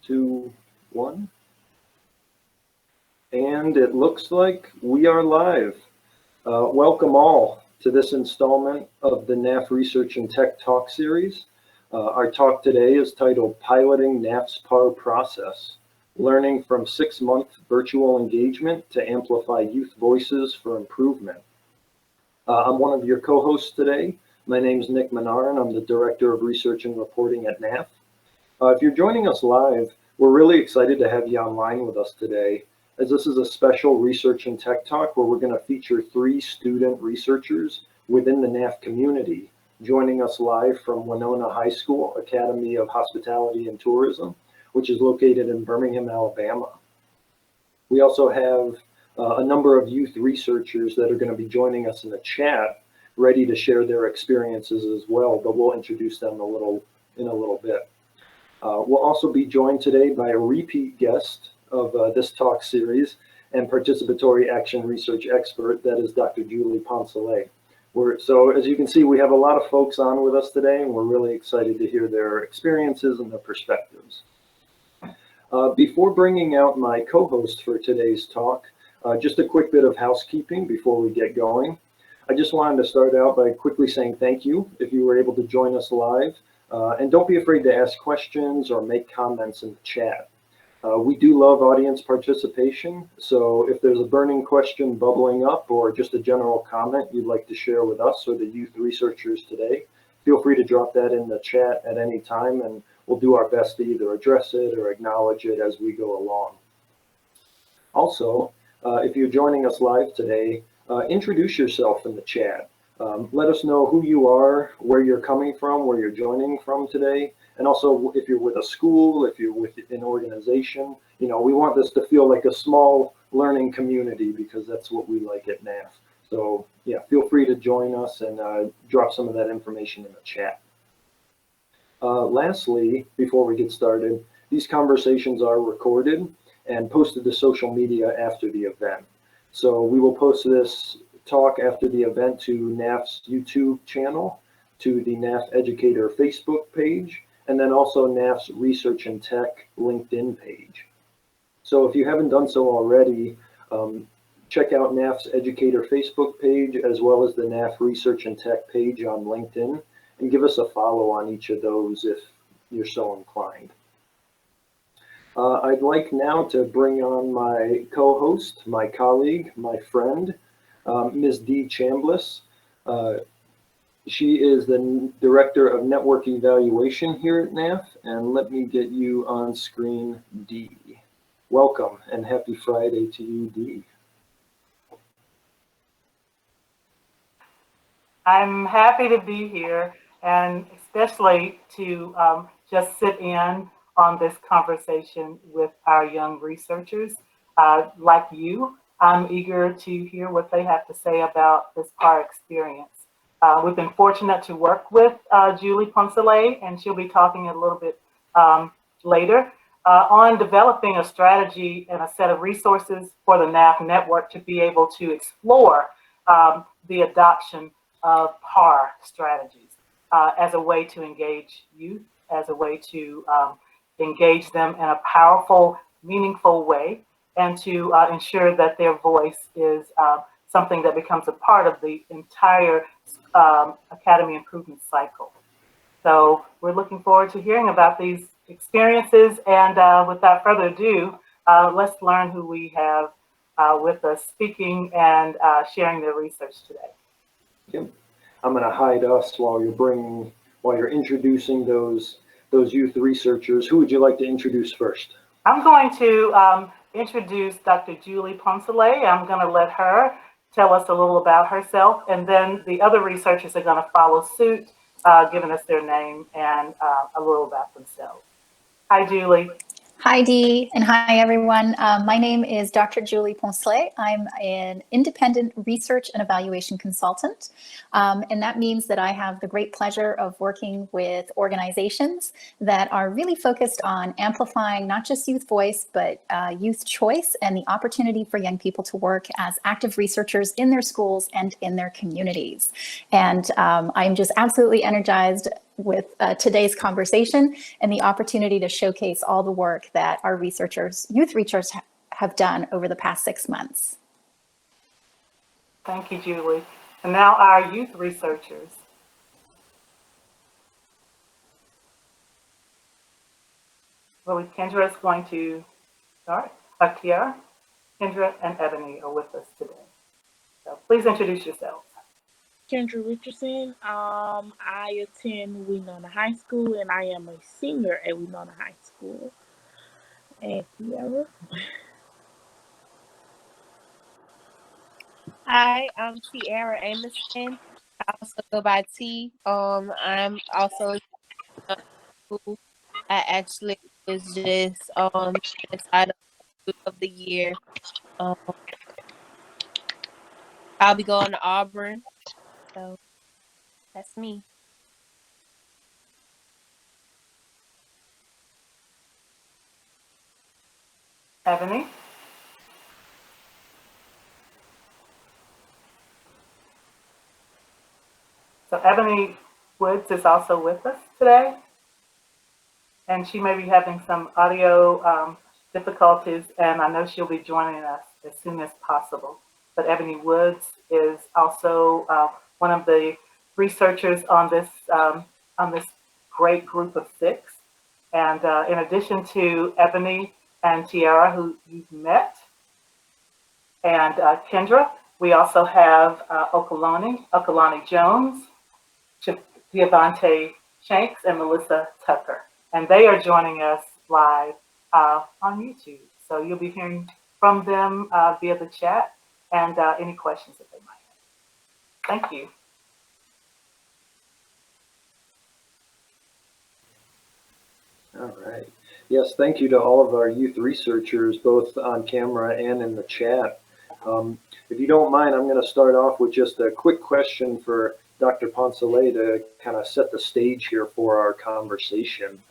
2, 1. And it looks like we are live. Welcome all to this installment of the NAF Research and Tech Talk series. Our talk today is titled Piloting NAF's PAR Process, Learning from 6-Month Virtual Engagement to Amplify Youth Voices for Improvement. I'm one of your co-hosts today. My name is Nick Menard, and I'm the Director of Research and Reporting at NAF. If you're joining us live, we're really excited to have you online with us today, as this is a special Research and Tech Talk where we're going to feature 3 student researchers within the NAF community, joining us live from Winona High School Academy of Hospitality and Tourism, which is located in Birmingham, Alabama. We also have a number of youth researchers that are going to be joining us in the chat, ready to share their experiences as well, but we'll introduce them in a little bit. We'll also be joined today by a repeat guest of this talk series and participatory action research expert, that is Dr. Julie Poncilla. So as you can see, we have a lot of folks on with us today, and we're really excited to hear their experiences and their perspectives. Before bringing out my co-host for today's talk, just a quick bit of housekeeping before we get going. I just wanted to start out by quickly saying thank you if you were able to join us live. And don't be afraid to ask questions or make comments in the chat. We do love audience participation, so if there's a burning question bubbling up or just a general comment you'd like to share with us or the youth researchers today, feel free to drop that in the chat at any time, and we'll do our best to either address it or acknowledge it as we go along. Also, if you're joining us live today, introduce yourself in the chat. Let us know who you are, where you're coming from, where you're joining from today, and also if you're with a school, if you're with an organization. You know, we want this to feel like a small learning community because that's what we like at NAF. So yeah, feel free to join us and drop some of that information in the chat. Lastly, before we get started, these conversations are recorded and posted to social media after the event. So we will post this talk after the event to NAF's YouTube channel, to the NAF Educator Facebook page, and then also NAF's Research and Tech LinkedIn page. So if you haven't done so already, check out NAF's Educator Facebook page as well as the NAF Research and Tech page on LinkedIn, and give us a follow on each of those if you're so inclined. I'd like now to bring on my co-host, my colleague, my friend, Ms. Dee Chambliss. She is the Director of Network Evaluation here at NAF, and let me get you on screen, Dee. Welcome and happy Friday to you, Dee. I'm happy to be here, and especially to just sit in on this conversation with our young researchers. Like you, I'm eager to hear what they have to say about this PAR experience. We've been fortunate to work with Julie Poncilla, and she'll be talking a little bit later, on developing a strategy and a set of resources for the NAF network to be able to explore the adoption of PAR strategies as a way to engage youth, as a way to engage them in a powerful, meaningful way, and to ensure that their voice is something that becomes a part of the entire academy improvement cycle. So we're looking forward to hearing about these experiences, and without further ado, let's learn who we have with us speaking and sharing their research today. Yep. I'm going to hide us while you're introducing those youth researchers. Who would you like to introduce first? I'm going to introduce Dr. Julie Poncilla. I'm going to let her tell us a little about herself, and then the other researchers are going to follow suit, giving us their name and a little about themselves. Hi, Julie. Hi, Dee, and hi, everyone. My name is Dr. Julie Poncilla. I'm an independent research and evaluation consultant, and that means that I have the great pleasure of working with organizations that are really focused on amplifying not just youth voice, but youth choice and the opportunity for young people to work as active researchers in their schools and in their communities. And I'm just absolutely energized today's conversation and the opportunity to showcase all the work that our youth researchers have done over the past 6 months. Thank you, Julie. And now our youth researchers. Well, Kendra is going to start. Tiara, Kendra, and Ebony are with us today. So please introduce yourselves. Kendra Richardson. I attend Winona High School, and I am a senior at Winona High School. And Tiara. Hi, I'm Tiara Amerson. I also go by T. I'm also in school. I actually was just entitled of the year. I'll be going to Auburn. So that's me. Ebony. So Ebony Woods is also with us today, and she may be having some audio difficulties, and I know she'll be joining us as soon as possible. But Ebony Woods is also one of the researchers on this great group of 6. And in addition to Ebony and Tiara, who you've met, and Kendra, we also have Okalani Jones, Giovante Shanks, and Melissa Tucker. And they are joining us live on YouTube. So you'll be hearing from them via the chat and any questions that they might have. Thank you. All right. Yes, thank you to all of our youth researchers, both on camera and in the chat. If you don't mind, I'm going to start off with just a quick question for Dr. Poncelet to kind of set the stage here for our conversation.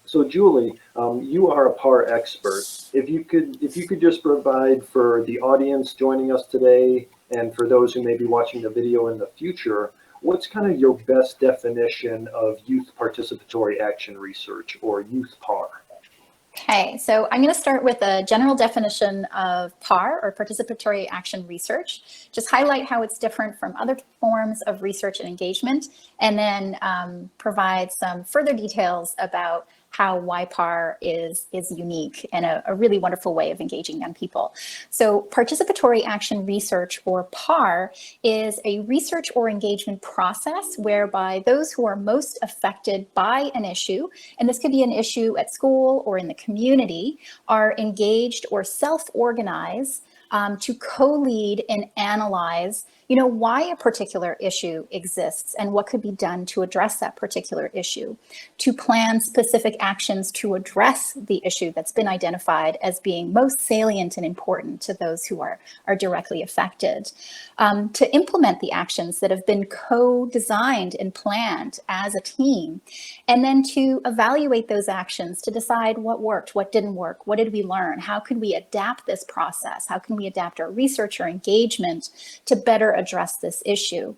So Julie, you are a PAR expert. If you could just provide for the audience joining us today and for those who may be watching the video in the future, what's kind of your best definition of youth participatory action research, or youth PAR? Okay, so I'm going to start with a general definition of PAR, or participatory action research, just highlight how it's different from other forms of research and engagement, and then provide some further details about how YPAR is unique and a really wonderful way of engaging young people. So participatory action research, or PAR, is a research or engagement process whereby those who are most affected by an issue, and this could be an issue at school or in the community, are engaged or self-organize to co-lead and analyze, why a particular issue exists and what could be done to address that particular issue, to plan specific actions to address the issue that's been identified as being most salient and important to those who are directly affected, to implement the actions that have been co-designed and planned as a team, and then to evaluate those actions to decide what worked, what didn't work, what did we learn, how can we adapt this process, how can we adapt our research or engagement to better address this issue.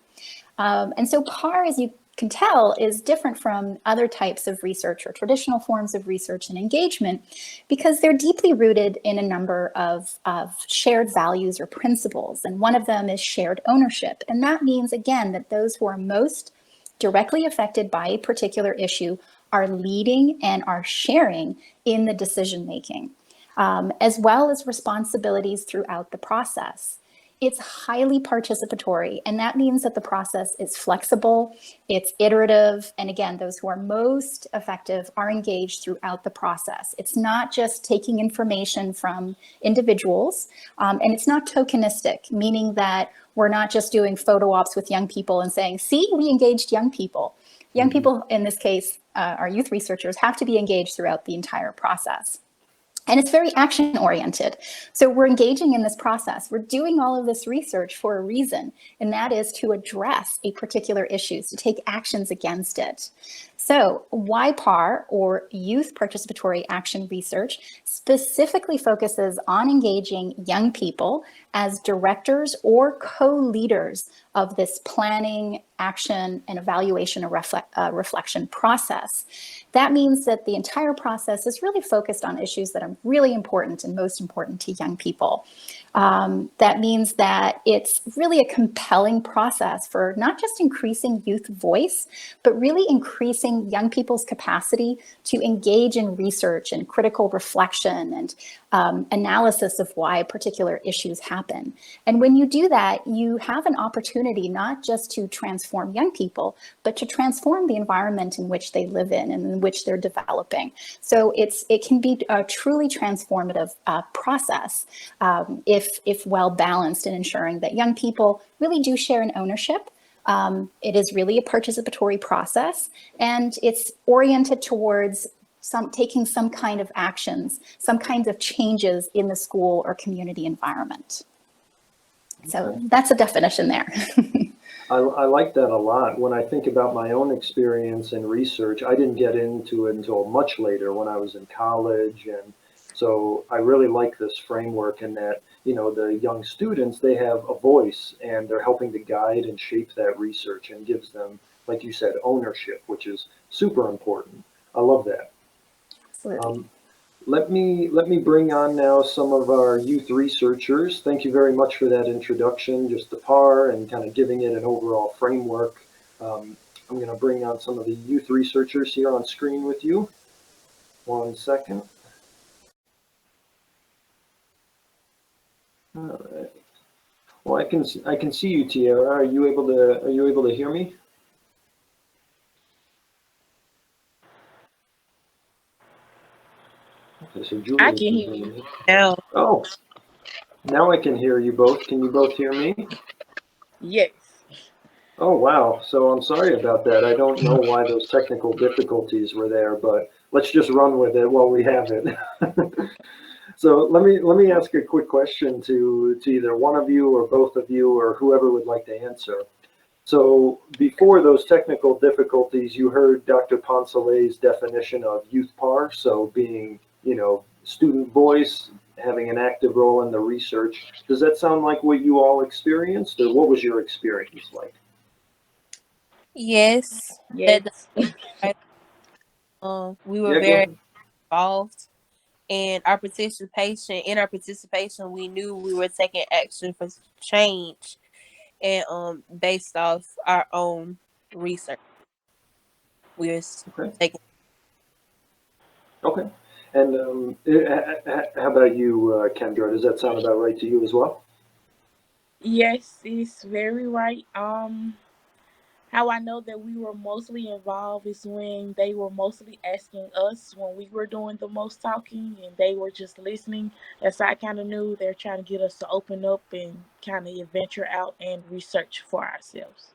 And so PAR, as you can tell, is different from other types of research or traditional forms of research and engagement because they're deeply rooted in a number of shared values or principles. And one of them is shared ownership. And that means, again, that those who are most directly affected by a particular issue are leading and are sharing in the decision making, as well as responsibilities throughout the process. It's highly participatory, and that means that the process is flexible, it's iterative, and again, those who are most effective are engaged throughout the process. It's not just taking information from individuals, and it's not tokenistic, meaning that we're not just doing photo ops with young people and saying, see, we engaged young people. Young people, in this case, our youth researchers, have to be engaged throughout the entire process. And it's very action oriented. So we're engaging in this process. We're doing all of this research for a reason, and that is to address a particular issue, to take actions against it. So YPAR, or Youth Participatory Action Research, specifically focuses on engaging young people as directors or co-leaders of this planning, action, and evaluation and reflection process. That means that the entire process is really focused on issues that are really important and most important to young people. That means that it's really a compelling process for not just increasing youth voice, but really increasing young people's capacity to engage in research and critical reflection and analysis of why particular issues happen. And when you do that, you have an opportunity not just to transform young people, but to transform the environment in which they live in and in which they're developing. So it can be a truly transformative process if well balanced in ensuring that young people really do share an ownership. It is really a participatory process, and it's oriented towards taking some kind of actions, some kinds of changes in the school or community environment. So that's a definition there. I like that a lot. When I think about my own experience in research, I didn't get into it until much later when I was in college. And so I really like this framework in that, you know, the young students, they have a voice and they're helping to guide and shape that research and gives them, like you said, ownership, which is super important. I love that. Absolutely. Let me bring on now some of our youth researchers. Thank you very much for that introduction, just the PAR and kind of giving it an overall framework. I'm going to bring on some of the youth researchers here on screen with you. 1 second. All right. Well, I can see you, Tiara. Are you able to hear me? Okay, so Julie, I can hear you. Now, oh, now I can hear you both. Can you both hear me? Yes. Oh, wow. So I'm sorry about that. I don't know why those technical difficulties were there, but let's just run with it while we have it. So let me ask a quick question to either one of you or both of you or whoever would like to answer. So before those technical difficulties, you heard Dr. Poncelet's definition of youth PAR. So being, you know, student voice, having an active role in the research. Does that sound like what you all experienced, or what was your experience like? yes, Yes. we were Yeah, go very ahead. involved, and in our participation, we knew we were taking action for change, and based off our own research, we were Okay. taking. Okay. And how about you, Kendra? Does that sound about right to you as well? Yes, it's very right. How I know that we were mostly involved is when they were mostly asking us when we were doing the most talking and they were just listening. As I kind of knew they're trying to get us to open up and kind of venture out and research for ourselves.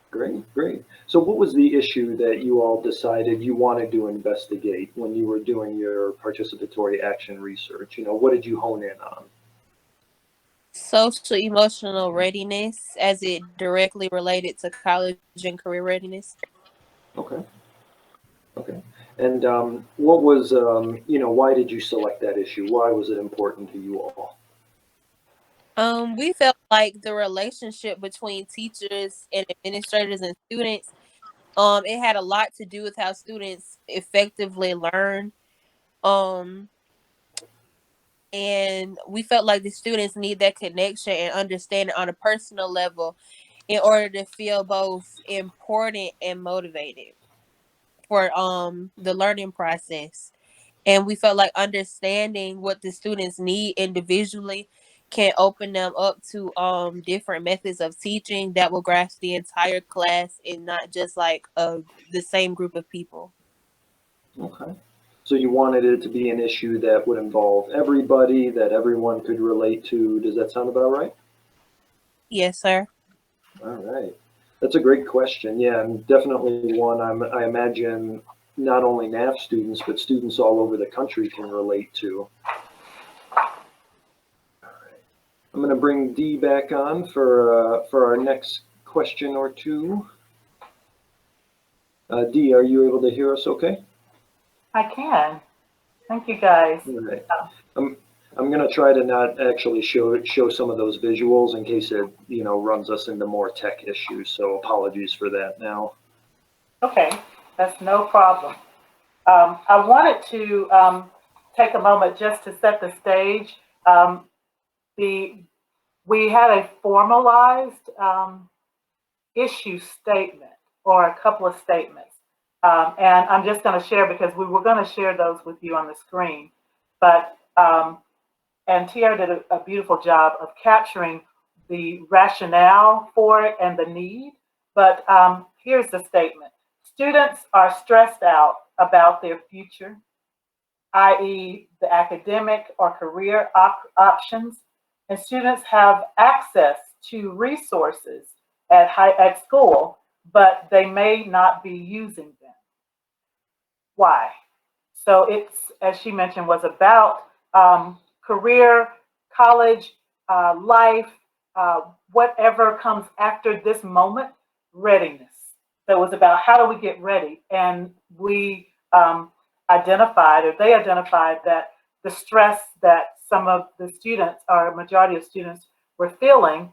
Great, great. So what was the issue that you all decided you wanted to investigate when you were doing your participatory action research? You know, what did you hone in on? Social emotional readiness, as it directly related to college and career readiness. Okay, okay. And what was, you know, why did you select that issue? Why was it important to you all? We felt like the relationship between teachers and administrators and students, it had a lot to do with how students effectively learn. Um, and we felt like the students need that connection and understanding on a personal level in order to feel both important and motivated for the learning process. And we felt like understanding what the students need individually can open them up to different methods of teaching that will grasp the entire class and not just like the same group of people. Okay. So you wanted it to be an issue that would involve everybody, that everyone could relate to. Does that sound about right? Yes, sir. All right. That's a great question. Yeah, and definitely one I imagine not only NAF students, but students all over the country can relate to. All right. I'm going to bring Dee back on for our next question or two. Dee, are you able to hear us okay? I can. Thank you, guys. All right. I'm going to try to not actually show some of those visuals in case it, runs us into more tech issues. So apologies for that now. Okay, that's no problem. I wanted to take a moment just to set the stage. We had a formalized issue statement, or a couple of statements. And I'm just going to share, because we were going to share those with you on the screen. But, and Tiara did a beautiful job of capturing the rationale for it and the need. But here's the statement. Students are stressed out about their future, i.e. the academic or career options, and students have access to resources at school, but they may not be using them. Why? So it's, as she mentioned, was about career, college, life, whatever comes after this moment, readiness. So it was about how do we get ready? And we identified, or they identified, that the stress that some of the students, or majority of students, were feeling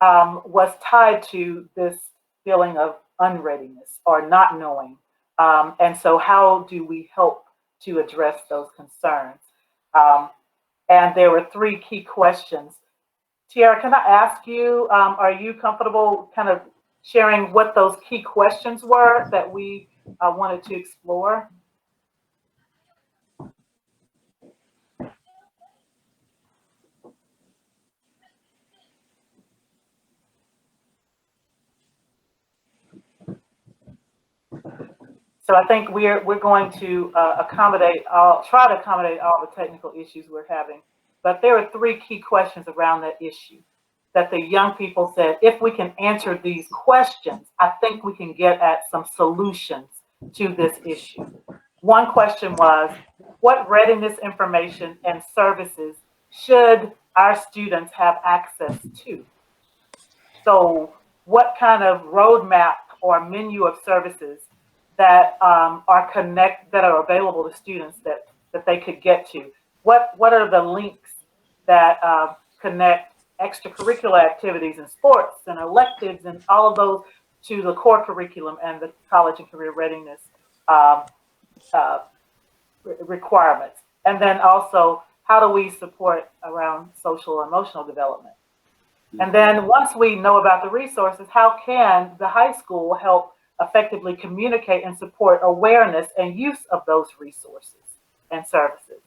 was tied to this feeling of unreadiness or not knowing. And so how do we help to address those concerns? And there were 3 key questions. Tiara, can I ask you, are you comfortable kind of sharing what those key questions were that we wanted to explore? So I think we're going to try to accommodate all the technical issues we're having. But there are 3 key questions around that issue that the young people said, if we can answer these questions, I think we can get at some solutions to this issue. One question was, what readiness information and services should our students have access to? So what kind of roadmap or menu of services that are available to students that they could get to? What are the links that connect extracurricular activities and sports and electives and all of those to the core curriculum and the college and career readiness requirements? And then also, how do we support around social and emotional development? And then once we know about the resources, how can the high school help effectively communicate and support awareness and use of those resources and services?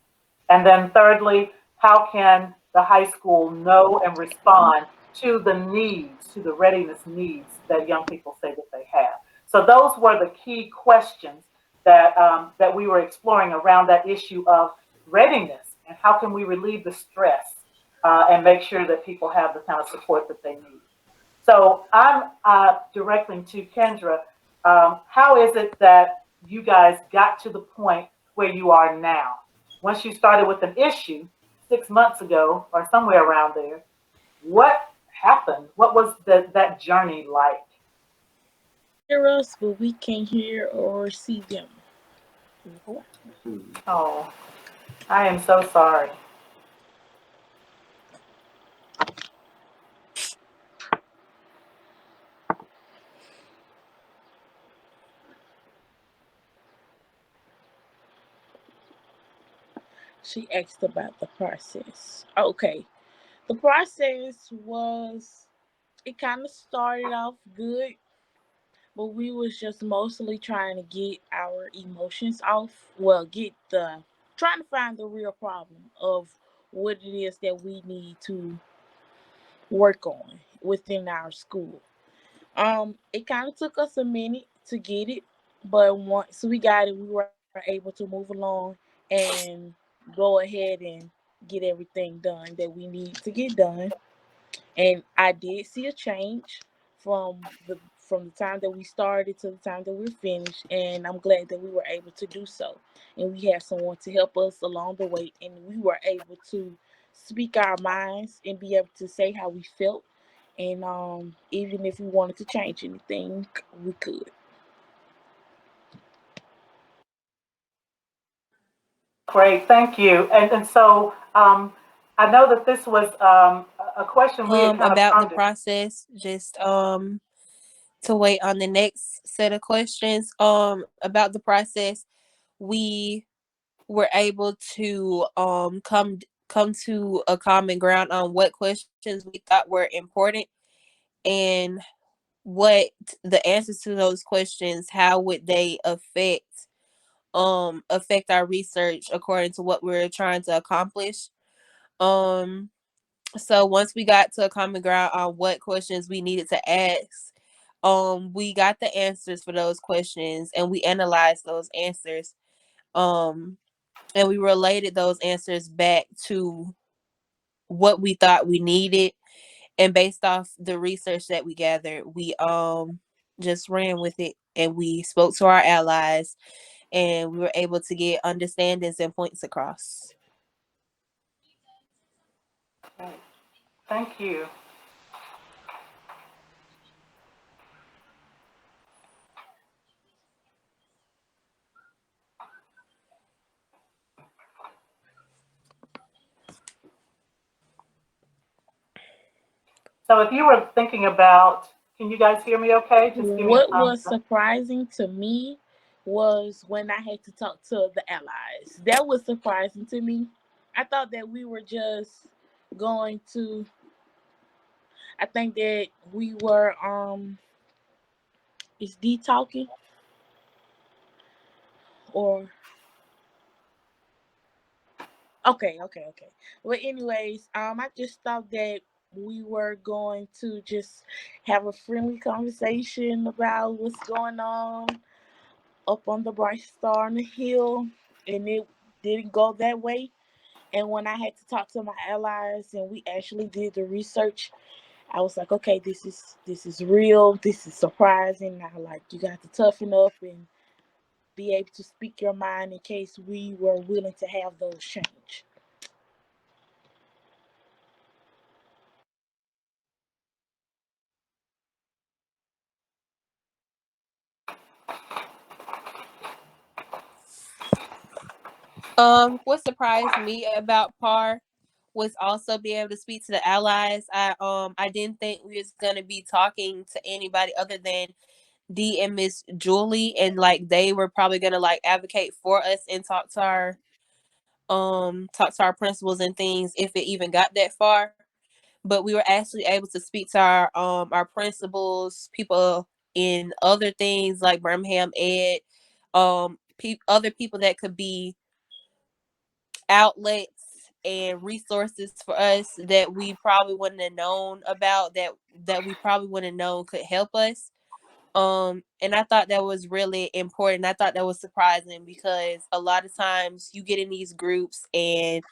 And then thirdly, how can the high school know and respond to the needs, to the readiness needs that young people say that they have? So those were the key questions that, that we were exploring around that issue of readiness, and how can we relieve the stress and make sure that people have the kind of support that they need. So I'm directing to Kendra. How is it that you guys got to the point where you are now? Once you started with an issue 6 months ago or somewhere around there, what happened? What was that journey like? Hear us, but we can't hear or see them. Oh, I am so sorry. She asked about the process. Okay. The process was, it kind of started off good, but we was just mostly trying to get our emotions off. Well, trying to find the real problem of what it is that we need to work on within our school. It kind of took us a minute to get it, but once we got it, we were able to move along and go ahead and get everything done that we need to get done. And I did see a change from the time that we started to the time that we finished, and I'm glad that we were able to do so. And we had someone to help us along the way, and we were able to speak our minds and be able to say how we felt. And even if we wanted to change anything, we could. Great, thank you. And so I know that this was a question we had kind of About the pondered. process, just to wait on the next set of questions. About the process, we were able to come to a common ground on what questions we thought were important and what the answers to those questions, how would they affect our research according to what we're trying to accomplish. Um so once we got to a common ground on what questions we needed to ask, we got the answers for those questions and we analyzed those answers. Um and we related those answers back to what we thought we needed, and based off the research that we gathered, we just ran with it and we spoke to our allies and we were able to get understandings and points across. Right. Thank you. So if you were thinking about, can you guys hear me okay? Just give me a What thumbs was up. surprising to me was when I had to talk to the allies. That was surprising to me. I thought that we were just going to, I think that we were, is D talking? Or, okay. Well, anyways, I just thought that we were going to just have a friendly conversation about what's going on up on the Bright Star on the Hill, and it didn't go that way. And when I had to talk to my allies and we actually did the research, I was like, okay, this is real. This is surprising. Now, like, you got to toughen up and be able to speak your mind in case we were willing to have those change. What surprised me about PAR was also being able to speak to the allies. I didn't think we was gonna be talking to anybody other than D and Miss Julie, and like they were probably gonna like advocate for us and talk to our principals and things if it even got that far. But we were actually able to speak to our principals, people in other things like Birmingham Ed, other people that could be outlets and resources for us that we probably wouldn't have known about, that we probably wouldn't have known could help us. And I thought that was really important. I thought that was surprising because a lot of times you get in these groups and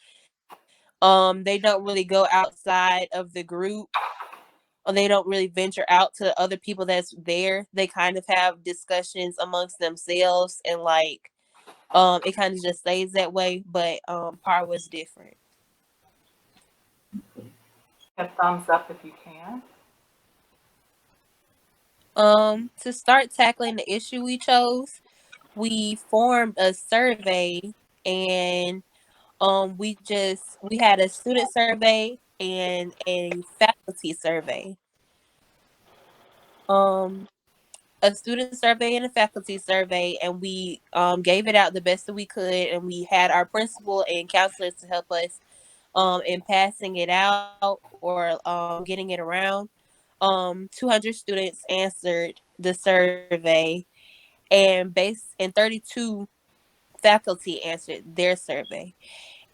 they don't really go outside of the group, or they don't really venture out to other people that's there. They kind of have discussions amongst themselves, and like it kind of just stays that way. But PAR was different. A thumbs up if you can. To start tackling the issue we chose, we formed a survey, and we had a student survey and a faculty survey. Um a student survey and a faculty survey, and we gave it out the best that we could, and we had our principal and counselors to help us in passing it out or getting it around. 200 students answered the survey, and 32 faculty answered their survey.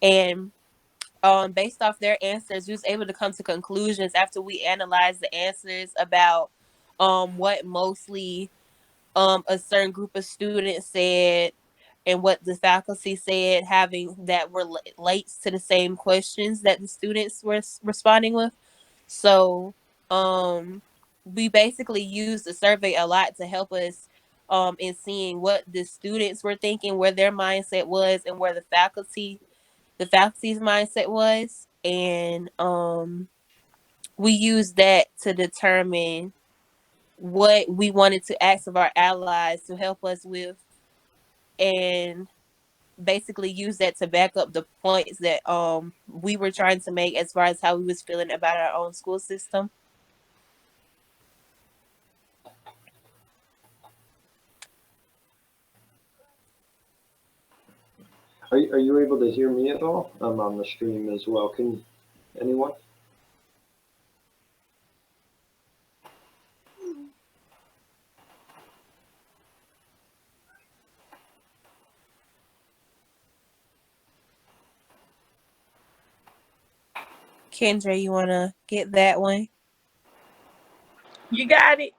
And based off their answers, we was able to come to conclusions after we analyzed the answers about what mostly a certain group of students said and what the faculty said, having that relates to the same questions that the students were responding with. So we basically used the survey a lot to help us in seeing what the students were thinking, where their mindset was, and where the faculty's mindset was. And we used that to determine what we wanted to ask of our allies to help us with. And basically use that to back up the points that we were trying to make as far as how we was feeling about our own school system. Are you able to hear me at all? I'm on the stream as well. Can anyone? Kendra, you want to get that one? You got it.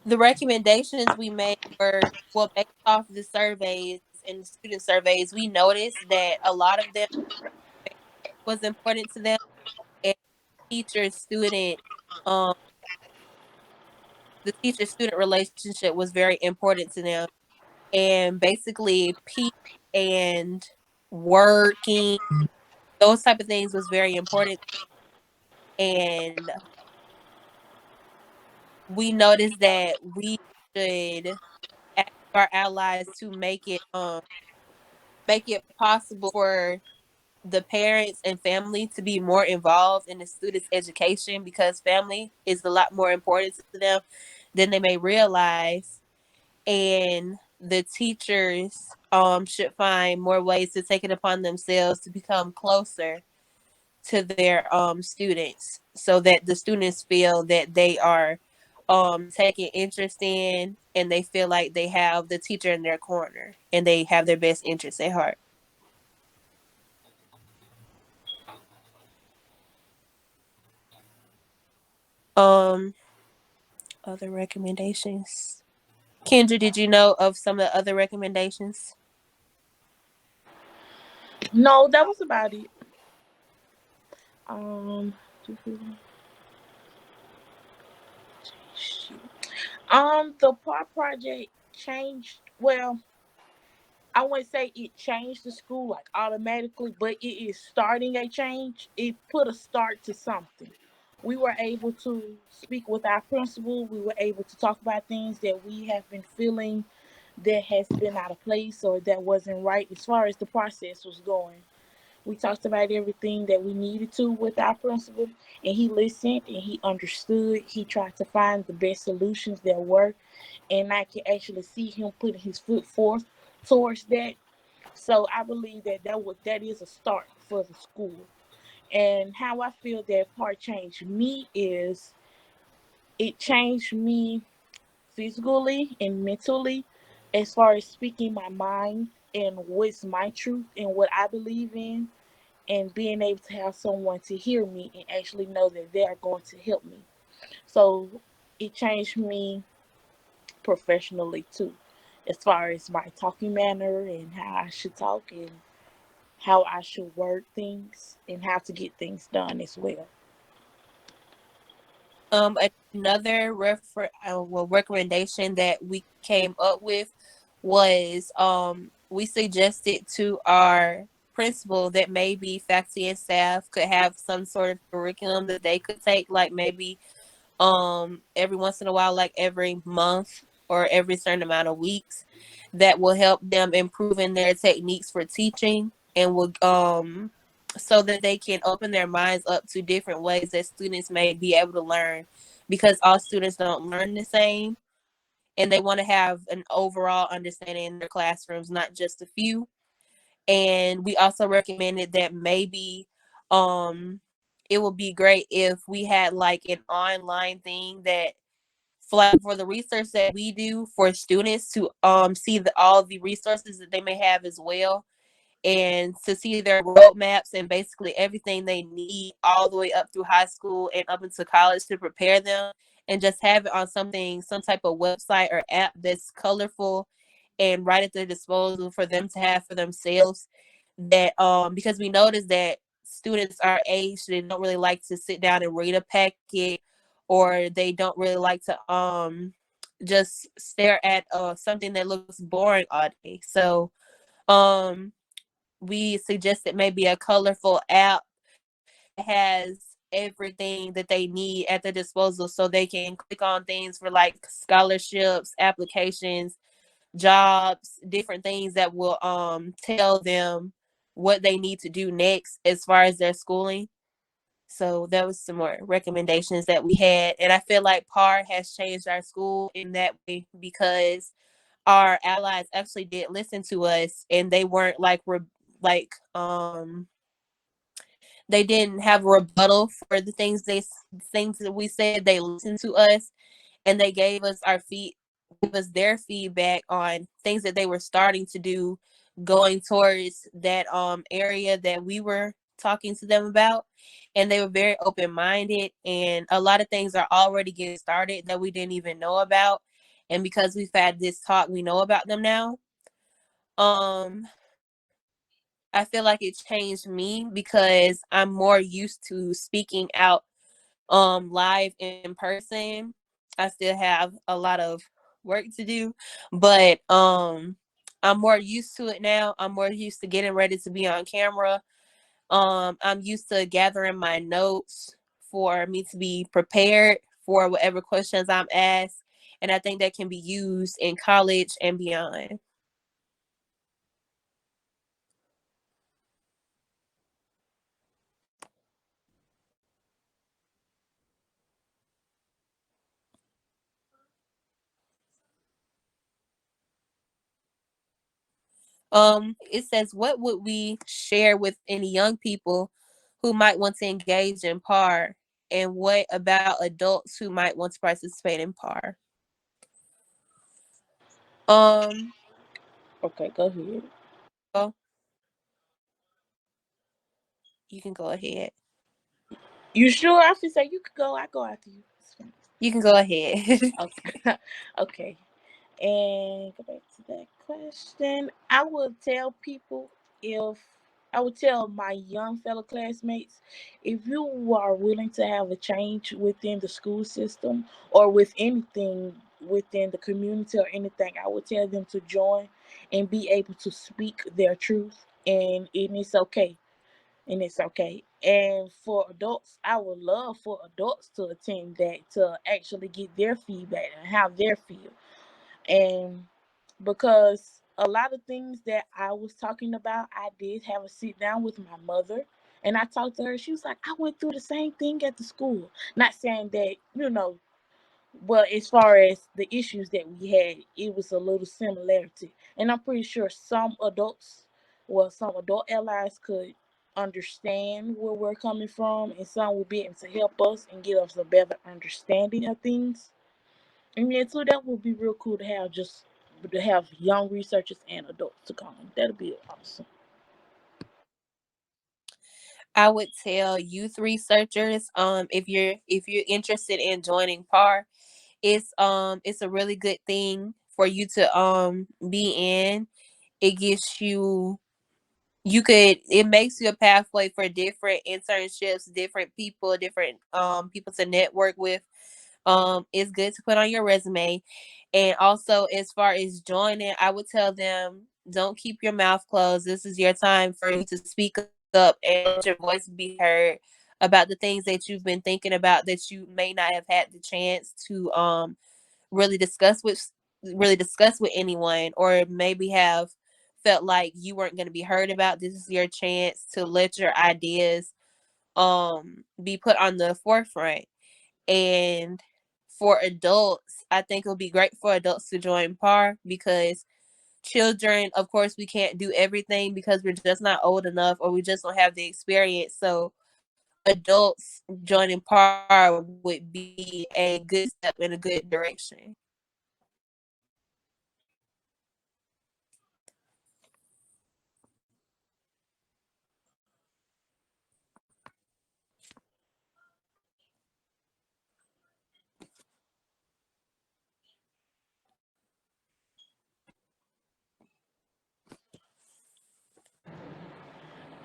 The recommendations we made were, well, based off the surveys and the student surveys, we noticed that a lot of them was important to them, and teacher student um the teacher student relationship was very important to them, and basically peace and working, those type of things was very important. And we noticed that we should ask our allies to make it possible for the parents and family to be more involved in the students' education, because family is a lot more important to them than they may realize. And the teachers should find more ways to take it upon themselves to become closer to their students, so that the students feel that they are taking interest in, and they feel like they have the teacher in their corner and they have their best interests at heart. um Other recommendations, Kendra, did you know of some of the other recommendations? No, that was about it. Um, the part project changed. Well, I wouldn't say it changed the school like automatically, but it is starting a change. It put a start to something. We were able to speak with our principal. We were able to talk about things that we have been feeling that has been out of place or that wasn't right as far as the process was going. We talked about everything that we needed to with our principal, and he listened and he understood. He tried to find the best solutions that work, and I can actually see him putting his foot forth towards that. So I believe that that is a start for the school. And how I feel that part changed me is it changed me physically and mentally as far as speaking my mind and what's my truth and what I believe in, and being able to have someone to hear me and actually know that they are going to help me. So it changed me professionally too, as far as my talking manner and how I should talk and how I should word things and how to get things done as well. Another recommendation that we came up with was, we suggested to our principal that maybe faculty and staff could have some sort of curriculum that they could take, like maybe every once in a while, like every month or every certain amount of weeks, that will help them improve in their techniques for teaching, and will so that they can open their minds up to different ways that students may be able to learn, because all students don't learn the same, and they want to have an overall understanding in their classrooms, not just a few. And we also recommended that maybe it would be great if we had like an online thing that, for the research that we do, for students to see all the resources that they may have as well, and to see their roadmaps and basically everything they need all the way up through high school and up into college to prepare them, and just have it on some type of website or app that's colorful and right at their disposal for them to have for themselves. That because we noticed that students our age, they don't really like to sit down and read a packet, or they don't really like to just stare at something that looks boring all day. So um we suggested maybe a colorful app that has everything that they need at their disposal so they can click on things for like scholarships, applications, jobs, different things that will tell them what they need to do next as far as their schooling. So that was some more recommendations that we had. And I feel like PAR has changed our school in that way because our allies actually did listen to us, and they weren't like they didn't have a rebuttal for the things that we said. They listened to us, and they gave us their feedback on things that they were starting to do, going towards that area that we were talking to them about. And they were very open minded, and a lot of things are already getting started that we didn't even know about. And because we've had this talk, we know about them now. um I feel like it changed me because I'm more used to speaking out live in person. I still have a lot of work to do, but I'm more used to it now. I'm more used to getting ready to be on camera. I'm used to gathering my notes for me to be prepared for whatever questions I'm asked, and I think that can be used in college and beyond. It says, what would we share with any young people who might want to engage in PAR, and what about adults who might want to participate in PAR? Um, Okay, go ahead. well, you can go ahead. You sure? I should say you could go. I go after you. It's fine. You can go ahead. Okay. Okay. And go back to that question. I would tell people if I would tell my young fellow classmates, if you are willing to have a change within the school system or with anything within the community or anything, I would tell them to join and be able to speak their truth, and it's okay. And it's okay. And for adults, I would love for adults to attend that to actually get their feedback and how they feel. And because a lot of things that I was talking about, I did have a sit down with my mother, and I talked to her. She was like, I went through the same thing at the school. Not saying that, well, as far as the issues that we had, it was a little similarity. And I'm pretty sure some adult allies could understand where we're coming from, and some will be able to help us and give us a better understanding of things. And yeah, so that would be real cool to have, just to have young researchers and adults to come. That'd be awesome. I would tell youth researchers, if you're interested in joining PAR, it's a really good thing for you to be in. It gives you it makes you a pathway for different internships, different people to network with. It's good to put on your resume. And also, as far as joining, I would tell them, don't keep your mouth closed. This is your time for you to speak up and let your voice be heard about the things that you've been thinking about that you may not have had the chance to really discuss with anyone, or maybe have felt like you weren't going to be heard about. This is your chance to let your ideas be put on the forefront. And for adults, I think it would be great for adults to join PAR, because children, of course, we can't do everything because we're just not old enough, or we just don't have the experience. So adults joining PAR would be a good step in a good direction.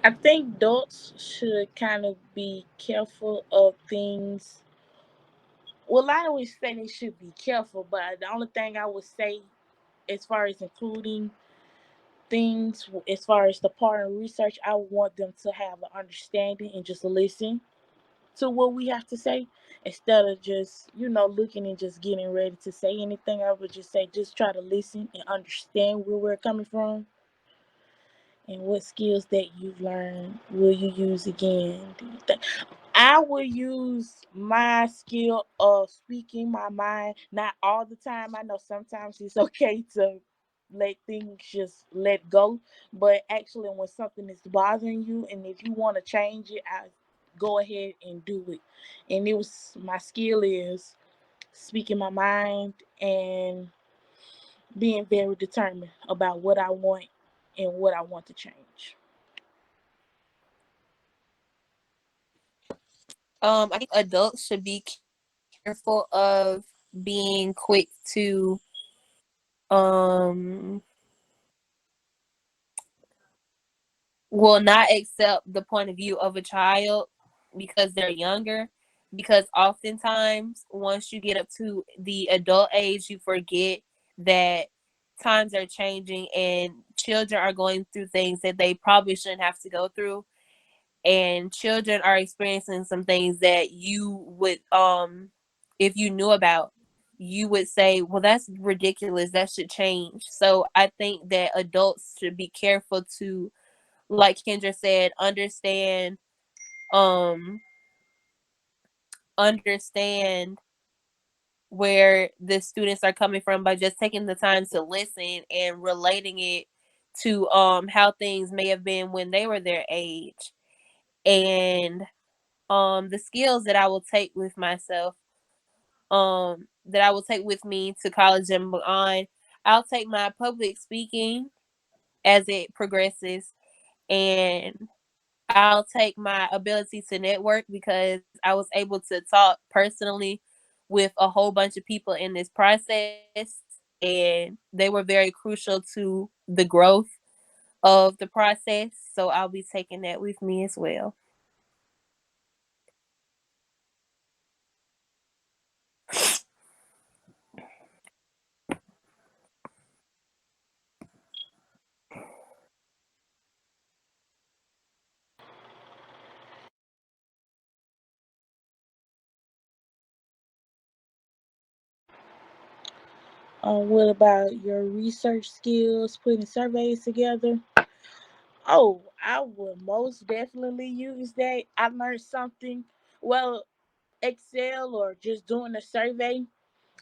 I think adults should kind of be careful of things. Well, I always say they should be careful, but the only thing I would say, as far as including things, as far as the part of research, I want them to have an understanding and just listen. to what we have to say, instead of just, looking and just getting ready to say anything. I would just say, just try to listen and understand where we're coming from, and what skills that you've learned will you use again, do you think? I will use my skill of speaking my mind, not all the time. I know sometimes it's okay to let things just let go, but actually, when something is bothering you and if you want to change it, I go ahead and do it. And my skill is speaking my mind and being very determined about what I want and what I want to change. I think adults should be careful of being quick to um will not accept the point of view of a child because they're younger, because oftentimes once you get up to the adult age, you forget that times are changing and children are going through things that they probably shouldn't have to go through, and children are experiencing some things that you would if you knew about, you would say, well, that's ridiculous, that should change. So I think that adults should be careful to, like Kendra said, um understand where the students are coming from by just taking the time to listen and relating it to how things may have been when they were their age. And the skills that I will take with myself, that I will take with me to college and beyond, I'll take my public speaking as it progresses, and I'll take my ability to network because I was able to talk personally with a whole bunch of people in this process, and they were very crucial to the growth of the process. So I'll be taking that with me as well. What about your research skills, putting surveys together? Oh, I would most definitely use that. I learned something. Well, Excel or just doing a survey,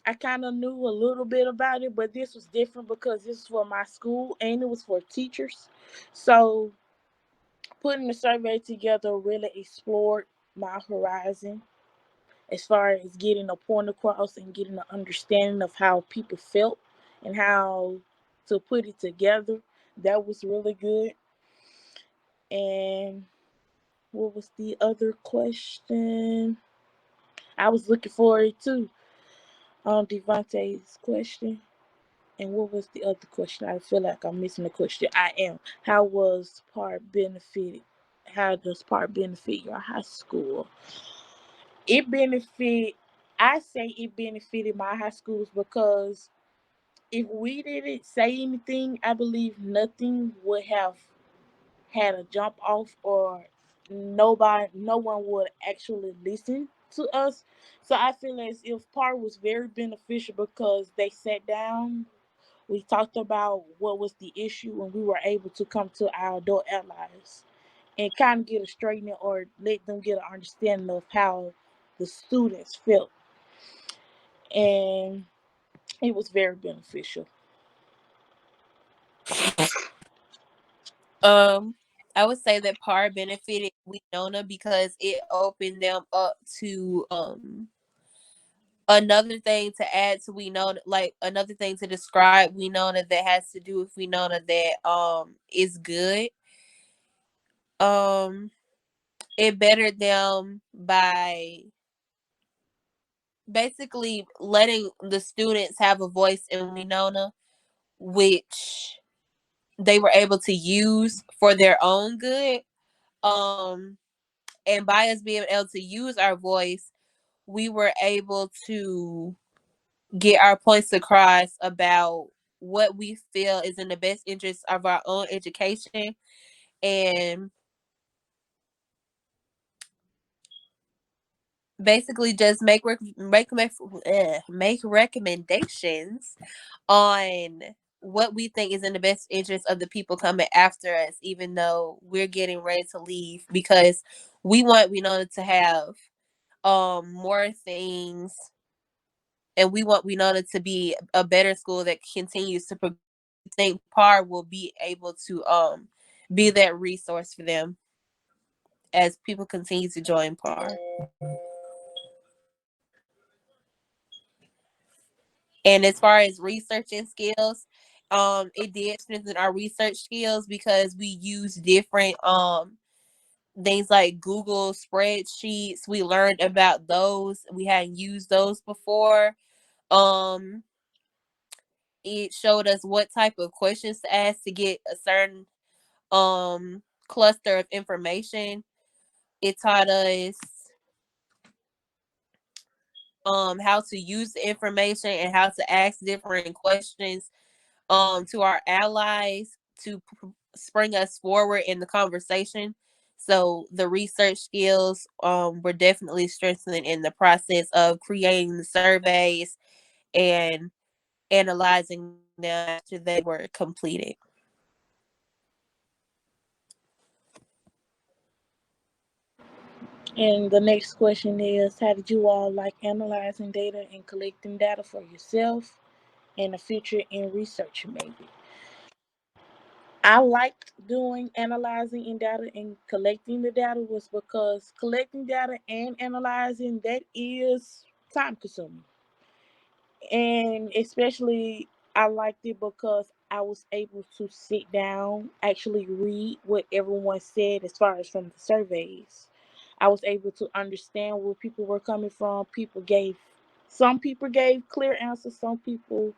I kind of knew a little bit about it, but this was different because this was for my school and it was for teachers. So putting the survey together really explored my horizon as far as getting a point across and getting an understanding of how people felt and how to put it together. That was really good. And what was the other question? I was looking for it too. Devontae's question. And what was the other question? I feel like I'm missing the question. I am. How was PART benefited? How does PART benefit your high school? It benefit. I say it benefited my high schools because if we didn't say anything, I believe nothing would have had a jump off, or no one would actually listen to us. So I feel as if PAR was very beneficial because they sat down, we talked about what was the issue, and we were able to come to our adult allies and kind of get a straightening or let them get an understanding of how the students felt. And it was very beneficial. Um, I would say that PAR benefited Winona because it opened them up to another thing to add to Winona, like another thing to describe Winona that has to do with Winona that is good. Um, it bettered them by basically letting the students have a voice in Winona, which they were able to use for their own good. Um, and by us being able to use our voice, we were able to get our points across about what we feel is in the best interest of our own education. And basically just make recommendations on what we think is in the best interest of the people coming after us, even though we're getting ready to leave, because we want Winona to have more things, and we want Winona to be a better school that continues to progress. We think PAR will be able to be that resource for them as people continue to join PAR. And as far as researching skills, it did strengthen our research skills because we use different things like Google spreadsheets. We learned about those. We hadn't used those before. Um, it showed us what type of questions to ask to get a certain cluster of information. It taught us how to use the information and how to ask different questions to our allies to spring us forward in the conversation. So the research skills were definitely strengthened in the process of creating the surveys and analyzing them after they were completed. And the next question is, how did you all like analyzing data and collecting data for yourself and the future in research maybe? I liked doing analyzing in data and collecting the data was because collecting data and analyzing that is time consuming. And especially I liked it because I was able to sit down, actually read what everyone said as far as from the surveys. I was able to understand where people were coming from. Some people gave clear answers. Some people,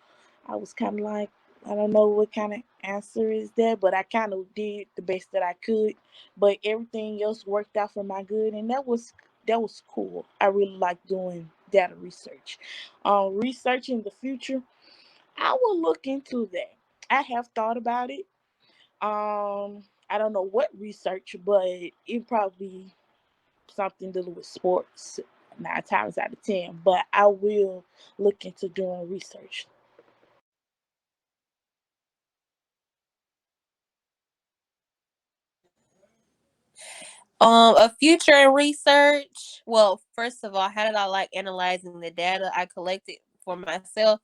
I was kind of like, I don't know what kind of answer is that, but I kind of did the best that I could. But everything else worked out for my good, and that was cool. I really like doing data research. Research in the future, I will look into that. I have thought about it. I don't know what research, but it probably something to do with sports 9 times out of 10. But I will look into doing research. A future in research. Well, first of all, how did I like analyzing the data I collected for myself?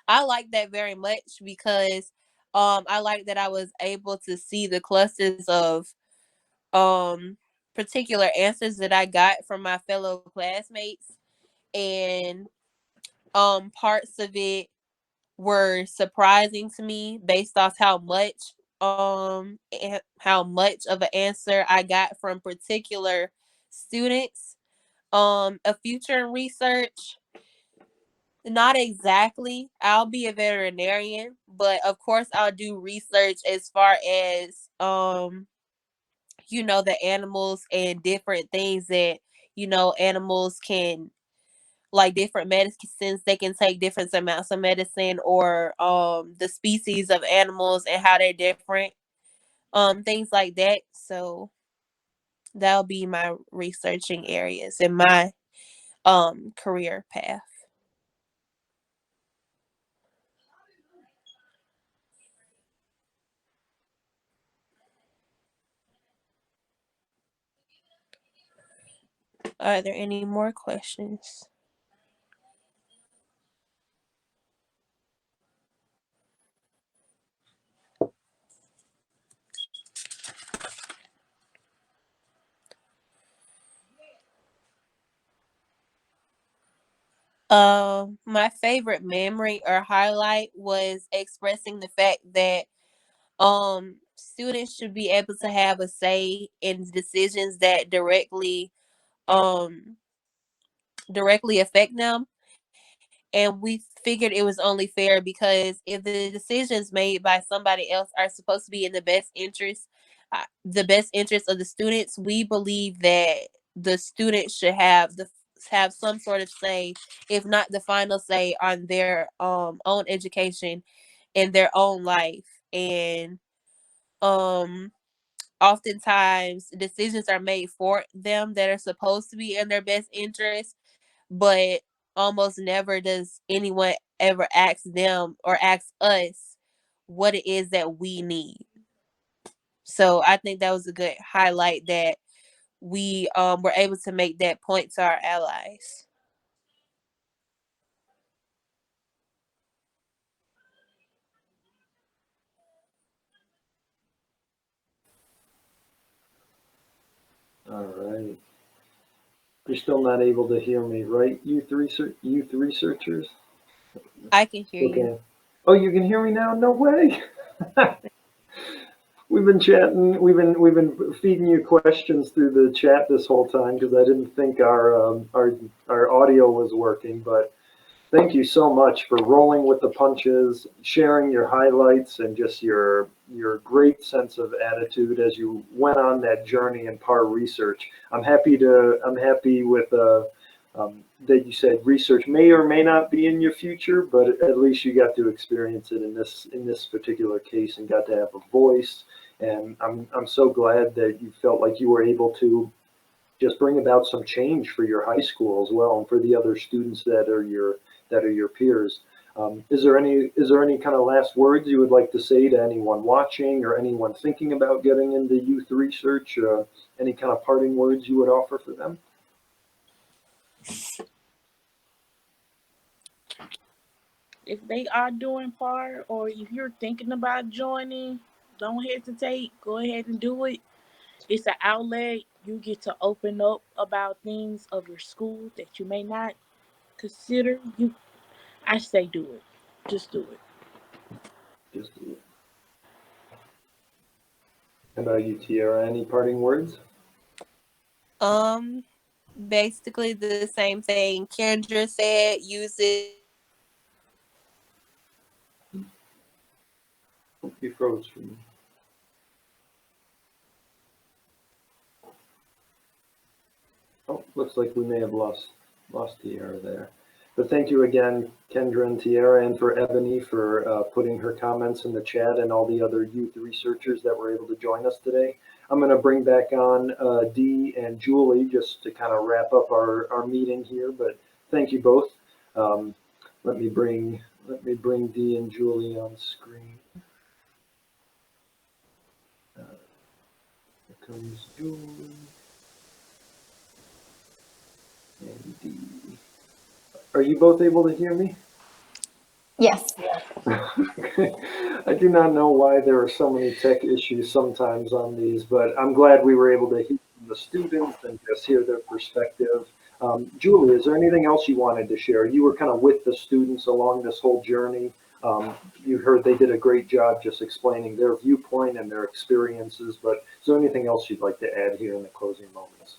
I like that very much because I like that I was able to see the clusters of um particular answers that I got from my fellow classmates, and parts of it were surprising to me based off how much of an answer I got from particular students. A future in research, not exactly. I'll be a veterinarian, but of course I'll do research as far as the animals and different things that animals can, like different medicines they can take, different amounts of medicine, or the species of animals and how they're different, things like that. So that'll be my researching areas in my career path. Are there any more questions? My favorite memory or highlight was expressing the fact that students should be able to have a say in decisions that um directly affect them. And we figured it was only fair because if the decisions made by somebody else are supposed to be in the best interest of the students, we believe that the students should have some sort of say, if not the final say, on their own education and their own life. And um oftentimes decisions are made for them that are supposed to be in their best interest, but almost never does anyone ever ask them or ask us what it is that we need. So I think that was a good highlight that we were able to make that point to our allies. All right. You're still not able to hear me, right? Youth researchers. I can hear you. Okay. Oh, you can hear me now? No way. We've been chatting. We've been feeding you questions through the chat this whole time because I didn't think our audio was working. But thank you so much for rolling with the punches, sharing your highlights, and just your great sense of attitude as you went on that journey in PAR research. I'm happy with that you said research may or may not be in your future, but at least you got to experience it in this particular case and got to have a voice. And I'm so glad that you felt like you were able to just bring about some change for your high school as well, and for the other students that are your peers. Is there any kind of last words you would like to say to anyone watching or anyone thinking about getting into youth research? Any kind of parting words you would offer for them? If they are doing PAR, or if you're thinking about joining, don't hesitate. Go ahead and do it. It's an outlet. You get to open up about things of your school that you may not consider. I say do it. Just do it. Just, how about you, Tiara? Any parting words? Basically the same thing Kendra said. Use it. You froze for me. Oh, looks like we may have lost Tiara there. But thank you again, Kendra and Tiara, and for Ebony for putting her comments in the chat, and all the other youth researchers that were able to join us today. I'm going to bring back on Dee and Julie just to kind of wrap up our meeting here. But thank you both. Let me bring Dee and Julie on screen. Here comes Julie and Dee. Are you both able to hear me? Yes. I do not know why there are so many tech issues sometimes on these, but I'm glad we were able to hear from the students and just hear their perspective. Julie, is there anything else you wanted to share? You were kind of with the students along this whole journey. You heard they did a great job just explaining their viewpoint and their experiences, but is there anything else you'd like to add here in the closing moments?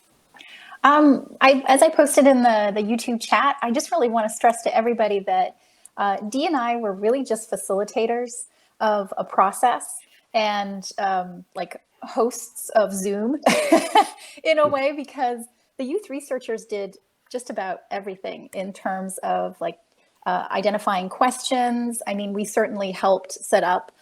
As I posted in the YouTube chat, I just really want to stress to everybody that Dee and I were really just facilitators of a process, and like hosts of Zoom in a way, because the youth researchers did just about everything in terms of like identifying questions. I mean, we certainly helped set up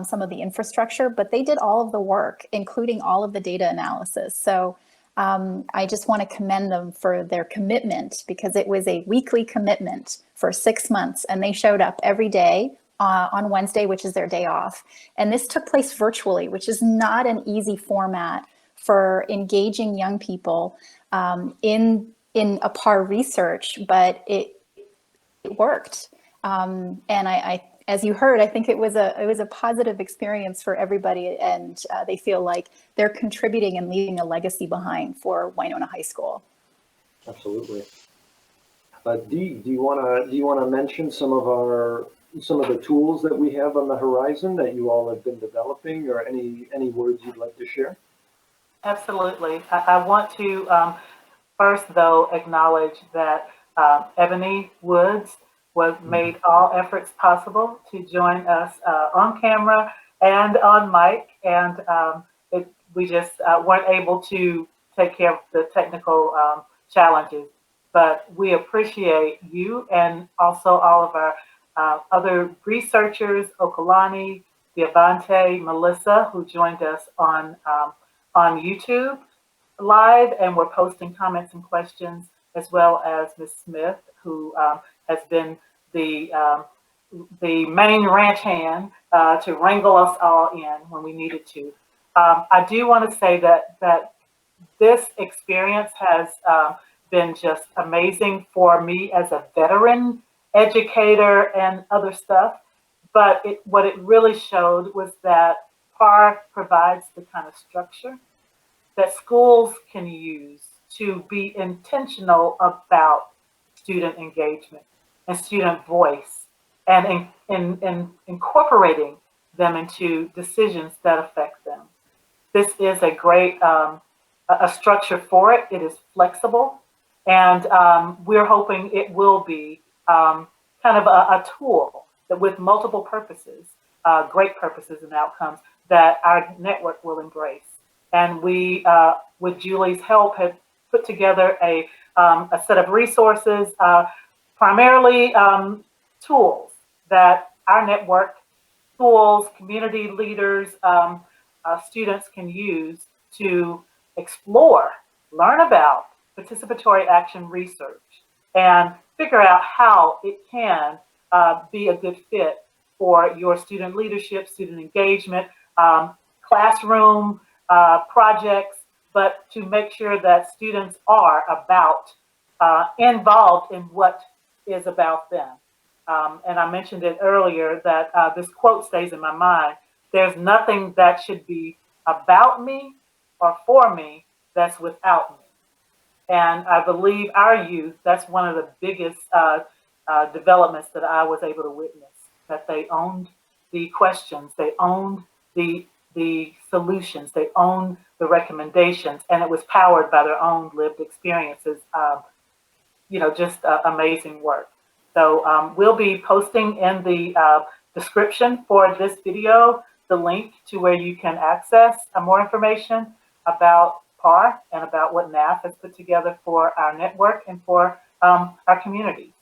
some of the infrastructure, but they did all of the work, including all of the data analysis. So I just want to commend them for their commitment, because it was a weekly commitment for 6 months, and they showed up every day on Wednesday, which is their day off. And this took place virtually, which is not an easy format for engaging young people in a PAR research, but it worked. And I, as you heard, I think it was a positive experience for everybody, and they feel like they're contributing and leaving a legacy behind for Winona High School. Absolutely. Dee, do you want to mention some of the tools that we have on the horizon that you all have been developing, or any words you'd like to share? Absolutely. I want to first, though, acknowledge that Ebony Woods made all efforts possible to join us on camera and on mic, and we just weren't able to take care of the technical challenges. But we appreciate you, and also all of our other researchers, Okalani, Diavante, Melissa, who joined us on YouTube Live, and we're posting comments and questions as well as Ms. Smith, who has been the main ranch hand to wrangle us all in when we needed to. I do want to say that this experience has been just amazing for me as a veteran educator and other stuff. But what it really showed was that PAR provides the kind of structure that schools can use to be intentional about student engagement and student voice, and in incorporating them into decisions that affect them. This is a great a structure for it. It is flexible, and we're hoping it will be kind of a tool that with multiple purposes, great purposes and outcomes that our network will embrace. And we, with Julie's help, have put together a set of resources, primarily tools that our network, schools, community leaders, students can use to explore, learn about participatory action research, and figure out how it can be a good fit for your student leadership, student engagement, classroom projects, but to make sure that students are involved in what is about them. And I mentioned it earlier that this quote stays in my mind: there's nothing that should be about me or for me that's without me. And I believe our youth, that's one of the biggest developments that I was able to witness, that they owned the questions, they owned the solutions, they owned the recommendations, and it was powered by their own lived experiences. Just amazing work. So we'll be posting in the description for this video the link to where you can access more information about PAR and about what NAF has put together for our network and for our community.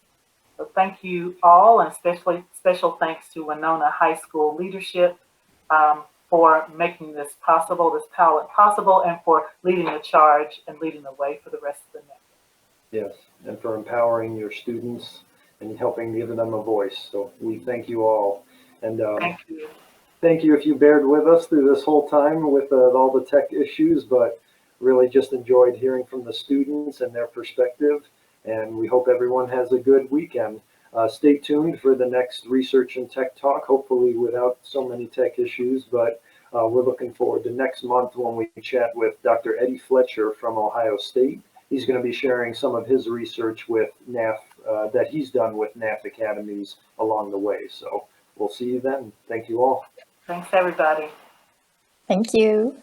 So thank you all, and especially special thanks to Winona High School leadership for making this possible, this pilot possible, and for leading the charge and leading the way for the rest of the network. Yes, and for empowering your students and helping give them a voice. So we thank you all. And thank you. Thank you if you bared with us through this whole time with all the tech issues, but really just enjoyed hearing from the students and their perspective. And we hope everyone has a good weekend. Stay tuned for the next Research and Tech Talk, hopefully without so many tech issues, but we're looking forward to next month when we chat with Dr. Eddie Fletcher from Ohio State. He's going to be sharing some of his research with NAF that he's done with NAF academies along the way. So we'll see you then. Thank you all. Thanks, everybody. Thank you.